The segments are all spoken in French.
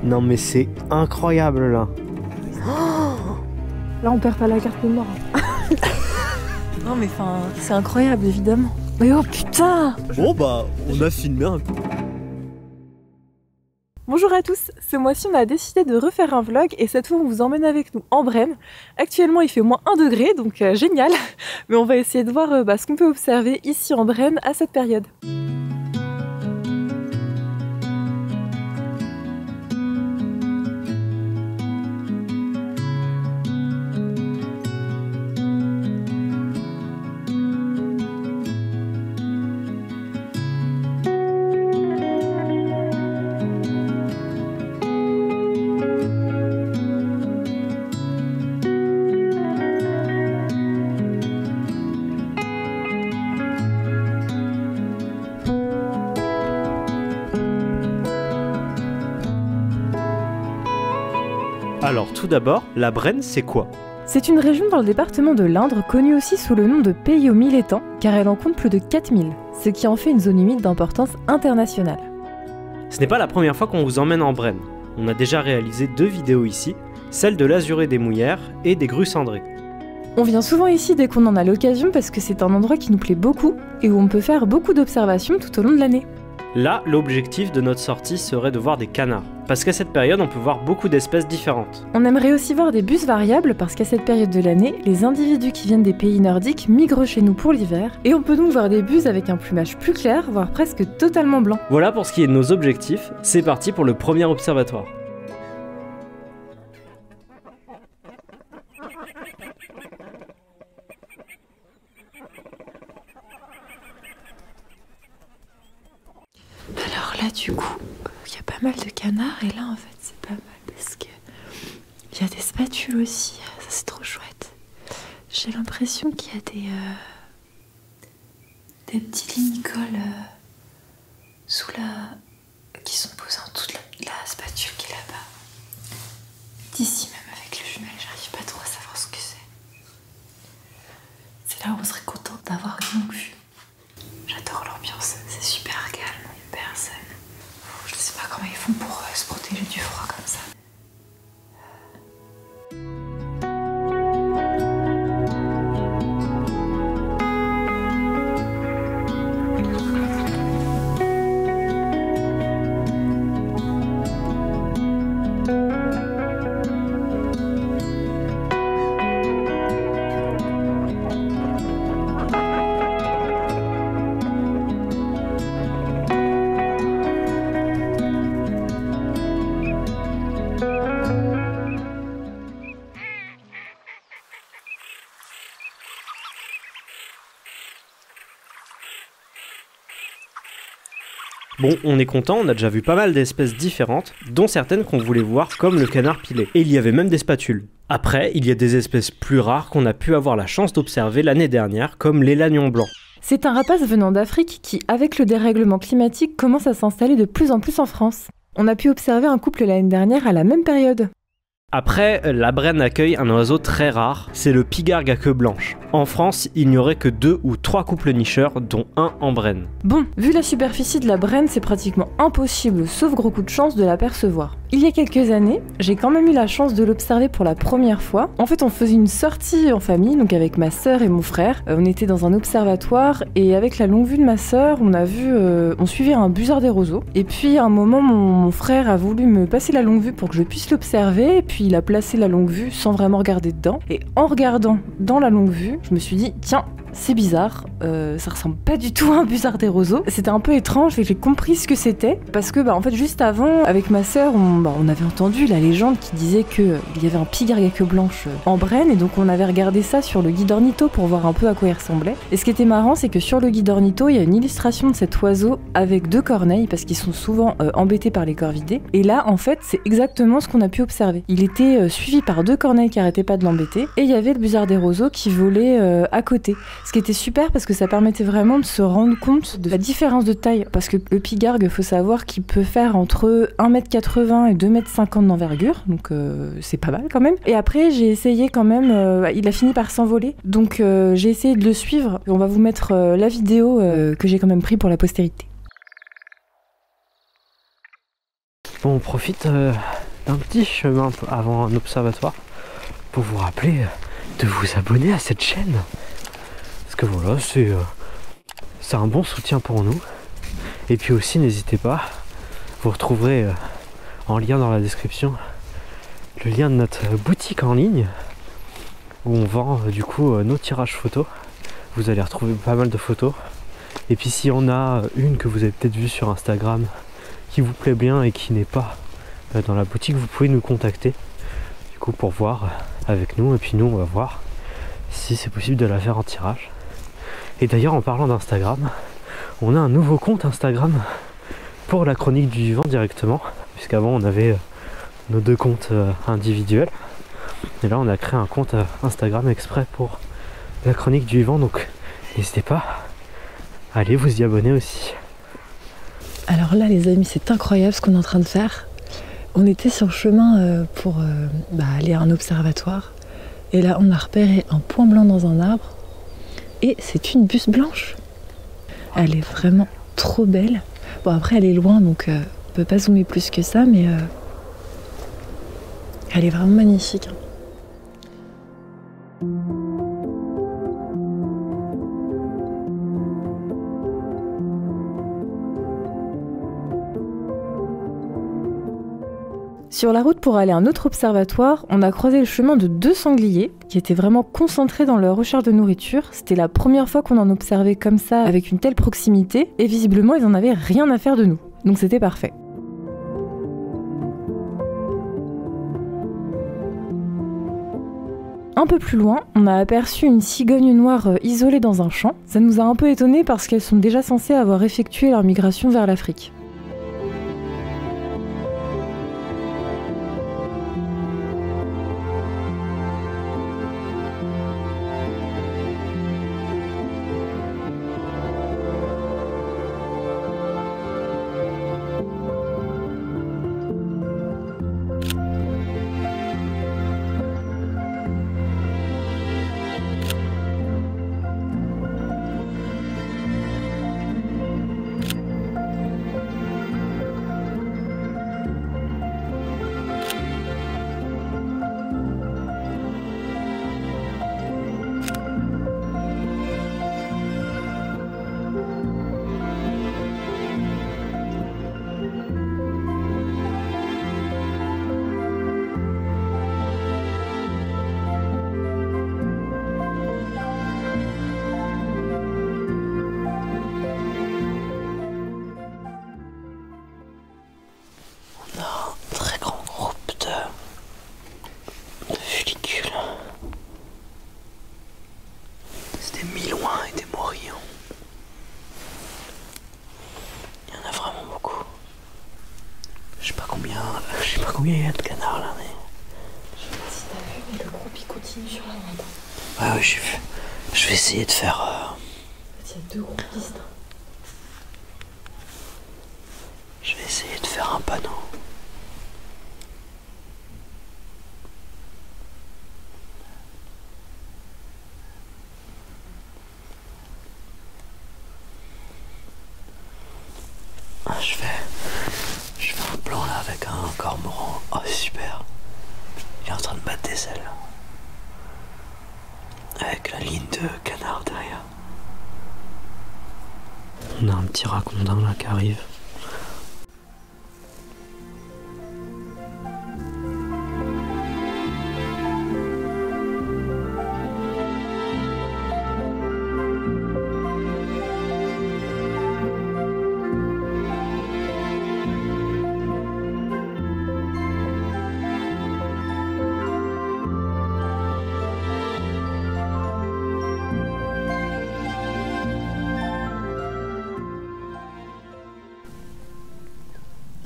Non mais c'est incroyable là. Là on perd pas la carte mémoire. Non mais enfin, c'est incroyable évidemment. Mais oh putain! Bon bah, on a filmé un peu. Bonjour à tous, ce mois-ci on a décidé de refaire un vlog et cette fois on vous emmène avec nous en Brenne. Actuellement il fait moins 1 degré donc génial, mais on va essayer de voir ce qu'on peut observer ici en Brenne à cette période. Alors tout d'abord, la Brenne c'est quoi? C'est une région dans le département de l'Indre, connue aussi sous le nom de Pays aux 1000 étangs, car elle en compte plus de 4000, ce qui en fait une zone humide d'importance internationale. Ce n'est pas la première fois qu'on vous emmène en Brenne. On a déjà réalisé 2 vidéos ici, celle de l'Azurée des Mouillères et des Grues cendrées. On vient souvent ici dès qu'on en a l'occasion parce que c'est un endroit qui nous plaît beaucoup et où on peut faire beaucoup d'observations tout au long de l'année. Là, l'objectif de notre sortie serait de voir des canards, parce qu'à cette période on peut voir beaucoup d'espèces différentes. On aimerait aussi voir des bus variables parce qu'à cette période de l'année, les individus qui viennent des pays nordiques migrent chez nous pour l'hiver, et on peut donc voir des bus avec un plumage plus clair, voire presque totalement blanc. Voilà pour ce qui est de nos objectifs, c'est parti pour le premier observatoire. Alors là du coup, il y a pas mal de canards et là en fait c'est pas mal parce que il y a des spatules aussi, ça c'est trop chouette. J'ai l'impression qu'il y a des petits limicoles qui sont posés en toute la spatule qui est là-bas. D'ici même avec le jumelle, j'arrive pas trop à savoir ce que c'est. C'est là où on serait content d'avoir une longue vue. J'adore l'ambiance, c'est super calme, il n'y a personne. Je ne sais pas comment ils font pour se protéger du froid comme ça. Bon, on est content, on a déjà vu pas mal d'espèces différentes, dont certaines qu'on voulait voir comme le canard pilé. Et il y avait même des spatules. Après, il y a des espèces plus rares qu'on a pu avoir la chance d'observer l'année dernière, comme l'élagnon blanc. C'est un rapace venant d'Afrique qui, avec le dérèglement climatique, commence à s'installer de plus en plus en France. On a pu observer un couple l'année dernière à la même période. Après, la Brenne accueille un oiseau très rare, c'est le pigargue à queue blanche. En France, il n'y aurait que 2 ou 3 couples nicheurs, dont un en Brenne. Bon, vu la superficie de la Brenne, c'est pratiquement impossible, sauf gros coup de chance, de l'apercevoir. Il y a quelques années, j'ai quand même eu la chance de l'observer pour la première fois. En fait, on faisait une sortie en famille, donc avec ma sœur et mon frère. On était dans un observatoire et avec la longue vue de ma sœur, on suivait un busard des roseaux. Et puis à un moment, mon frère a voulu me passer la longue vue pour que je puisse l'observer. Et puis il a placé la longue vue sans vraiment regarder dedans. Et en regardant dans la longue vue, je me suis dit, tiens, c'est bizarre, ça ressemble pas du tout à un busard des roseaux. C'était un peu étrange et j'ai compris ce que c'était parce que en fait juste avant avec ma sœur on avait entendu la légende qui disait qu'il y avait un pigargue à queue blanche en Brenne et donc on avait regardé ça sur le guide ornitho pour voir un peu à quoi il ressemblait. Et ce qui était marrant c'est que sur le guide ornitho il y a une illustration de cet oiseau avec 2 corneilles parce qu'ils sont souvent embêtés par les corvidés. Et là en fait c'est exactement ce qu'on a pu observer. Il était suivi par 2 corneilles qui arrêtaient pas de l'embêter et il y avait le busard des roseaux qui volait à côté. Ce qui était super parce que ça permettait vraiment de se rendre compte de la différence de taille. Parce que le pigargue, faut savoir qu'il peut faire entre 1,80 m et 2,50 m d'envergure. Donc c'est pas mal quand même. Et après, j'ai essayé quand même, il a fini par s'envoler. Donc j'ai essayé de le suivre. On va vous mettre la vidéo que j'ai quand même pris pour la postérité. Bon, on profite d'un petit chemin avant un observatoire pour vous rappeler de vous abonner à cette chaîne. Parce que voilà, c'est un bon soutien pour nous. Et puis aussi, n'hésitez pas, vous retrouverez en lien dans la description le lien de notre boutique en ligne où on vend du coup nos tirages photos. Vous allez retrouver pas mal de photos. Et puis s'il y en a une que vous avez peut-être vue sur Instagram qui vous plaît bien et qui n'est pas dans la boutique, vous pouvez nous contacter du coup pour voir avec nous. Et puis nous on va voir si c'est possible de la faire en tirage. Et d'ailleurs, en parlant d'Instagram, on a un nouveau compte Instagram pour la chronique du vivant directement, puisqu'avant on avait nos deux comptes individuels. Et là on a créé un compte Instagram exprès pour la chronique du vivant, donc n'hésitez pas à aller vous y abonner aussi. Alors là les amis, c'est incroyable ce qu'on est en train de faire. On était sur le chemin pour aller à un observatoire. Et là on a repéré un point blanc dans un arbre. Et c'est une buse blanche. Elle est vraiment trop belle. Bon après elle est loin donc on peut pas zoomer plus que ça, mais elle est vraiment magnifique. Sur la route pour aller à un autre observatoire, on a croisé le chemin de 2 sangliers qui étaient vraiment concentrés dans leur recherche de nourriture. C'était la première fois qu'on en observait comme ça avec une telle proximité et visiblement ils en avaient rien à faire de nous. Donc c'était parfait. Un peu plus loin, on a aperçu une cigogne noire isolée dans un champ. Ça nous a un peu étonnés parce qu'elles sont déjà censées avoir effectué leur migration vers l'Afrique. Je sais pas combien il y a de canards là, mais... Je sais pas si t'as vu, mais le groupe il continue sur la route. Ouais, j'ai vu. Je vais essayer de faire... En fait, il y a 2 groupes distincts. Je vais essayer de faire un panneau. Je fais un plan là avec un cormoran. Oh super. Il est en train de battre des ailes. Avec la ligne de canard derrière. On a un petit racondin là qui arrive.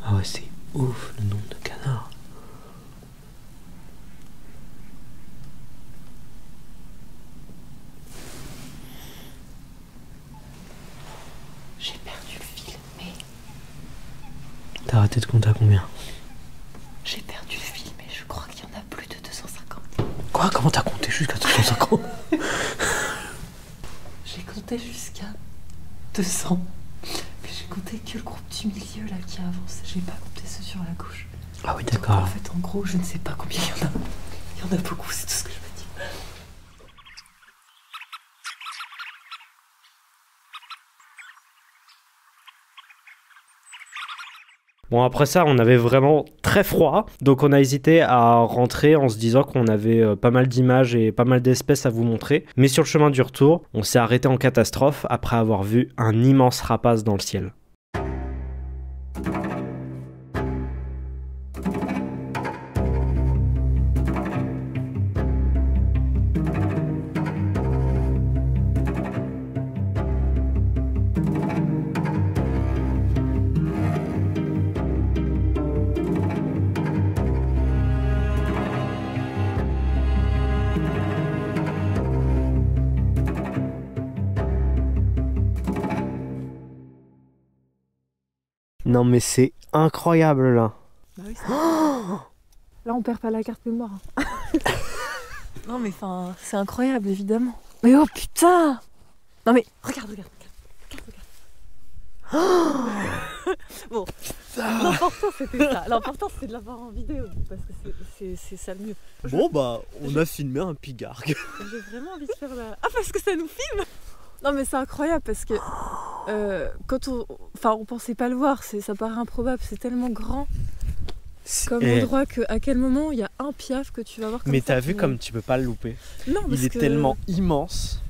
Ah ouais, c'est ouf le nombre de canards. J'ai perdu le fil, mais... T'as arrêté de compter à combien? J'ai perdu le fil, mais je crois qu'il y en a plus de 250. Quoi? Comment t'as compté jusqu'à 250? J'ai compté jusqu'à 200. Mais j'ai compté que le groupe du milieu là qui avance. J'ai pas compté ceux sur la gauche. Ah oui, d'accord. En fait, en gros, je ne sais pas combien il y en a. Il y en a beaucoup, c'est tout ce que je peux dire. Bon, après ça, on avait vraiment très froid, donc on a hésité à rentrer en se disant qu'on avait pas mal d'images et pas mal d'espèces à vous montrer. Mais sur le chemin du retour, on s'est arrêté en catastrophe après avoir vu un immense rapace dans le ciel. Non mais c'est incroyable là. Bah oui, là, on perd pas la carte mémoire. Non mais enfin, c'est incroyable évidemment. Mais oh putain! Non mais regarde. Bon, l'important c'était ça. L'important c'est de l'avoir en vidéo parce que c'est ça le mieux. Bon bah, on a filmé un pigargue. J'ai vraiment envie de faire la... Ah parce que ça nous filme! Non mais c'est incroyable parce que quand on pensait pas le voir, ça paraît improbable, c'est tellement grand comme endroit que à quel moment il y a un piaf que tu vas voir comme Mais ça. t'as vu comme tu peux pas le louper. Non, il est tellement immense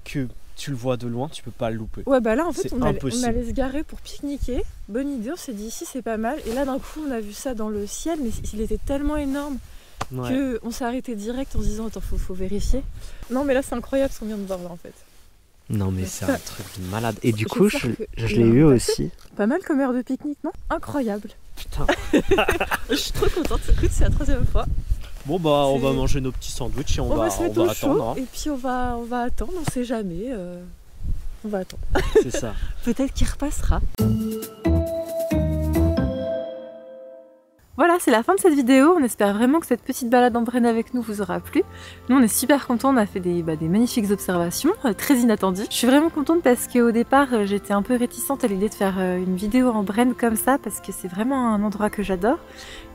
que tu le vois de loin, tu peux pas le louper. Ouais bah là en fait C'est on impossible. allait se garer pour pique-niquer. Bonne idée, on s'est dit ici c'est pas mal. Et là d'un coup on a vu ça dans le ciel, mais il était tellement énorme que on s'est arrêté direct en se disant attends faut vérifier. Non mais là c'est incroyable ce qu'on vient de voir là en fait. Non mais Mais c'est ça- un truc de malade. Et du coup, j'espère je qu'il l'ai a eu un aussi. Pas mal comme heure de pique-nique, non? Incroyable. Putain. Je suis trop contente, écoute c'est la 3e fois. Bon bah on C'est- va manger nos petits sandwichs et On va se mettre au chaud attendre. Hein. et puis on va attendre, on sait jamais. On va attendre. C'est ça. Peut-être qu'il repassera. Voilà, c'est la fin de cette vidéo. On espère vraiment que cette petite balade en Brenne avec nous vous aura plu. Nous, on est super contents. On a fait des magnifiques observations, très inattendues. Je suis vraiment contente parce qu'au départ, j'étais un peu réticente à l'idée de faire une vidéo en Brenne comme ça parce que c'est vraiment un endroit que j'adore.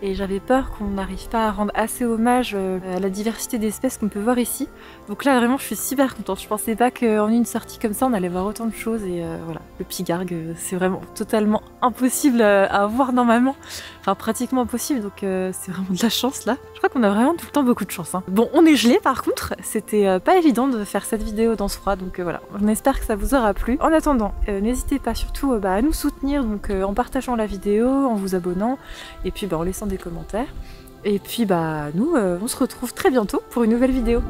Et j'avais peur qu'on n'arrive pas à rendre assez hommage à la diversité d'espèces qu'on peut voir ici. Donc là, vraiment, je suis super contente. Je pensais pas qu'en une sortie comme ça, on allait voir autant de choses. Et voilà, le pigargue, c'est vraiment totalement impossible à voir normalement. Enfin, pratiquement impossible, donc c'est vraiment de la chance là. Je crois qu'on a vraiment tout le temps beaucoup de chance. Hein. Bon, on est gelé par contre, c'était pas évident de faire cette vidéo dans ce froid, donc voilà. On espère que ça vous aura plu. En attendant, n'hésitez pas surtout à nous soutenir, donc en partageant la vidéo, en vous abonnant, et puis en laissant des commentaires. Et puis nous, on se retrouve très bientôt pour une nouvelle vidéo.